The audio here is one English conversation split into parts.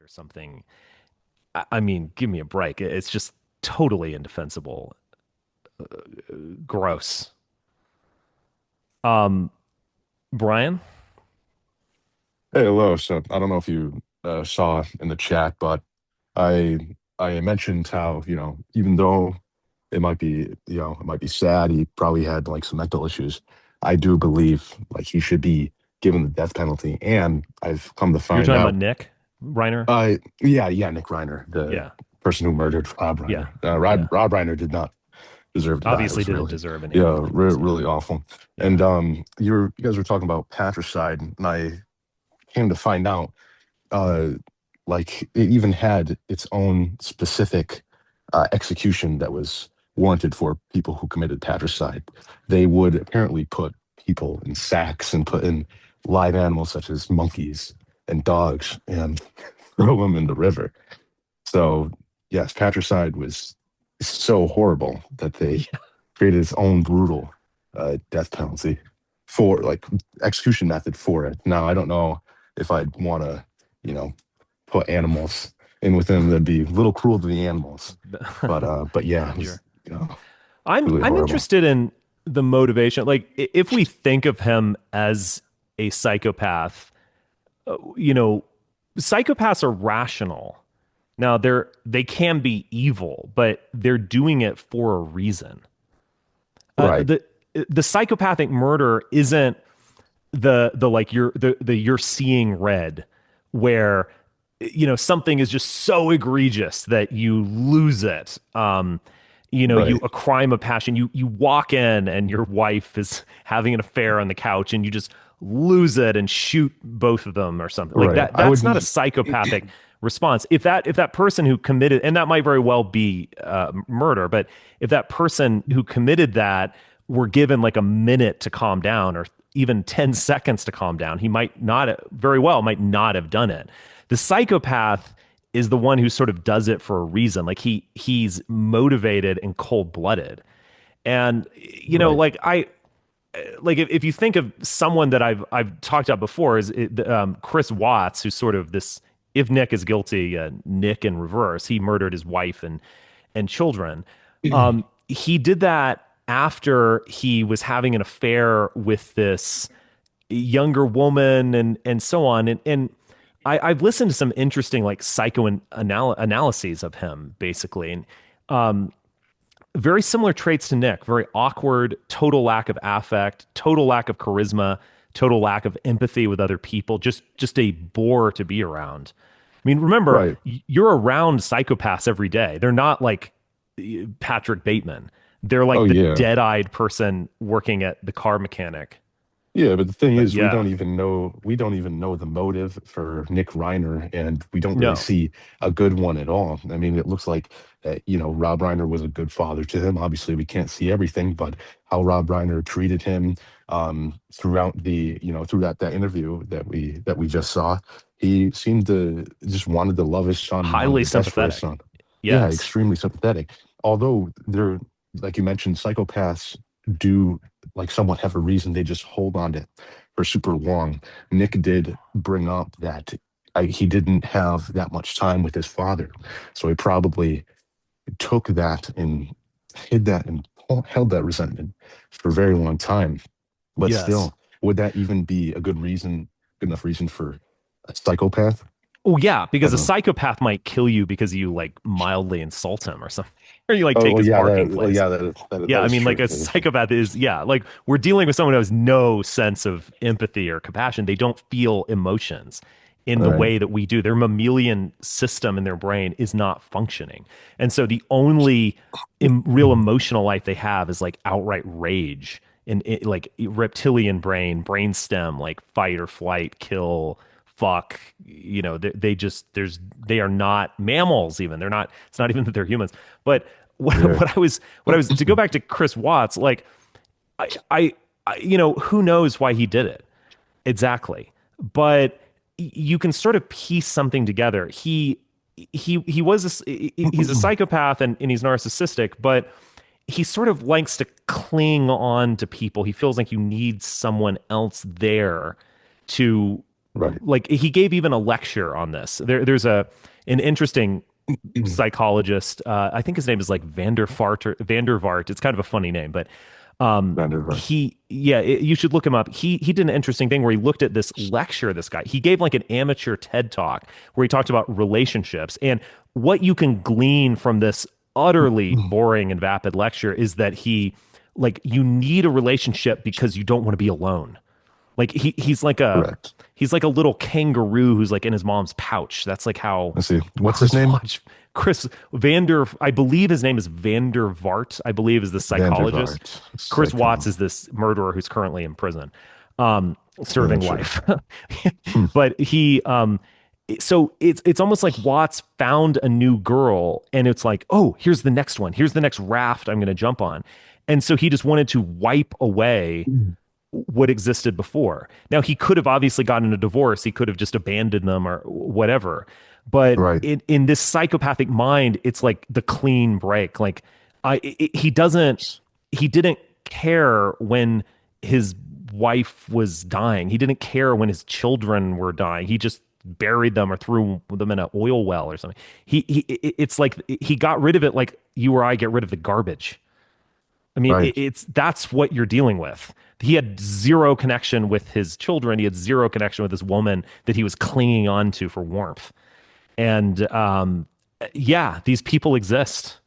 or something. I mean, give me a break. It's just totally indefensible. Gross. Um, Brian? Hey, hello. So I don't know if you saw in the chat, but I mentioned how, even though it might be sad, he probably had like some mental issues. I do believe like he should be given the death penalty. And I've come to You're find talking about out, Nick Reiner? yeah, Nick Reiner, the Yeah. person who murdered Rob Yeah. Reiner. Yeah. Rob Reiner did not deserve to die. It Obviously was didn't really, deserve any yeah, penalty for his death. really awful. And Yeah. you guys were talking about patricide, and I came to find out uh, like it even had its own specific execution that was warranted for people who committed patricide. They would apparently put people in sacks and put in live animals such as monkeys and dogs and throw them in the river. So yes, patricide was so horrible that they Yeah. created its own brutal death penalty for like execution method for it. Now I don't know if I'd want to, you know, put animals in with them. That'd be a little cruel to the animals. But yeah, it was Sure. really I'm horrible. interested in the motivation. Like if we think of him as a psychopath, you know, psychopaths are rational. Now they can be evil, but they're doing it for a reason. Uh, Right, the the psychopathic murder isn't the like you're seeing red, where something is just so egregious that you lose it. You right, a crime of passion. You walk in and your wife is having an affair on the couch, and you just lose it and shoot both of them or something like right. that. I That's would, not a psychopathic response. If that person who committed, and that might very well be murder, but if that person who committed that were given like a minute to calm down or even 10 seconds to calm down, he might not very well might not have done it. The psychopath is the one who sort of does it for a reason. Like he's motivated and cold-blooded. And right. like if you think of someone that I've talked about before is Chris Watts, who's sort of this, if Nick is guilty, Nick in reverse. He murdered his wife and children. He did that after he was having an affair with this younger woman and so on. And I've listened to some interesting like analyses of him basically. And very similar traits to Nick, very awkward, total lack of affect, total lack of charisma, total lack of empathy with other people, just a bore to be around. I mean, remember, Right. you're around psychopaths every day. They're not like Patrick Bateman. They're Oh like the yeah. dead-eyed person working at the car mechanic. Yeah, but the thing But is, yeah, we don't even know the motive for Nick Reiner, and we don't really no, see a good one at all. I mean, it looks like, Rob Reiner was a good father to him. Obviously, we can't see everything, but how Rob Reiner treated him throughout through that interview that we just saw, he seemed to just wanted to love his son and wanted highly the best for his sympathetic. son. Yeah, Yes. extremely sympathetic. Although they're, like you mentioned, psychopaths do like somewhat have a reason they just hold on to for super long. Nick did bring up that he didn't have that much time with his father, so he probably took that and hid that and held that resentment for a very long time. But Yes. still, would that even be a good enough reason for a psychopath? Oh yeah, I because a don't know. psychopath might kill you because you like mildly insult him or something, or you like Oh take well, his yeah, parking place. Yeah, that I is mean, like true. a That is true. psychopath is, yeah, like we're dealing with someone who has no sense of empathy or compassion. They don't feel emotions in All the right. way that we do. Their mammalian system in their brain is not functioning. And so the only real emotional life they have is like outright rage and like reptilian brain stem, like fight or flight, kill, fuck. They just, they are not mammals even. They're not, it's not even that they're humans. But Yeah. what I was to go back to Chris Watts, like I, I, who knows why he did it exactly, but you can sort of piece something together. He was he's a psychopath and he's narcissistic, but he sort of likes to cling on to people. He feels like you need someone else there to Right. like he gave even a lecture on this. There's an interesting psychologist. I think his name is like Vandervart. It's kind of a funny name, but Vanderbilt. you should look him up. He did an interesting thing where he looked at this lecture. This guy, he gave like an amateur TED talk where he talked about relationships, and what you can glean from this utterly boring and vapid lecture is that you need a relationship because you don't want to be alone. Like Correct. he's like a little kangaroo who's like in his mom's pouch. That's like how Let's see. What's his Chris name? Watch Chris Vander I believe his name is Vander Vart, I believe is the psychologist. Vanderbilt. Chris Psycho. Watts is this murderer who's currently in prison, serving Amateur. life. Hmm. But so it's almost like Watts found a new girl and it's like, oh, here's the next one. Here's the next raft I'm going to jump on. And so he just wanted to wipe away what existed before. Now he could have obviously gotten a divorce. He could have just abandoned them or whatever. But Right. in this psychopathic mind, it's like the clean break. Like he didn't care when his wife was dying. He didn't care when his children were dying. He just buried them or threw them in an oil well or something. It's like he got rid of it like you or I get rid of the garbage. I mean, Right. that's what you're dealing with. He had zero connection with his children. He had zero connection with this woman that he was clinging on to for warmth. And yeah, these people exist.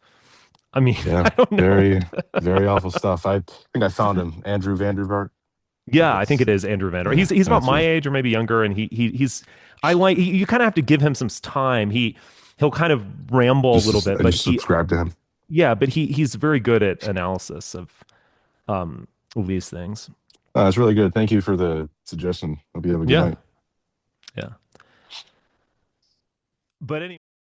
I mean, Yeah. I don't know. Very, very awful stuff. I think I found him. Andrew Vanderbilt. I think Yeah, I think it it's is Andrew Vander. yeah, He's about that's my it. age or maybe younger, and he's I like you kind of have to give him some time. He'll kind of ramble a little bit, I but just subscribed to him. he's very good at analysis of these things. It's really good. Thank you for the suggestion. Hope you have a good Yeah, night. yeah. But anyway.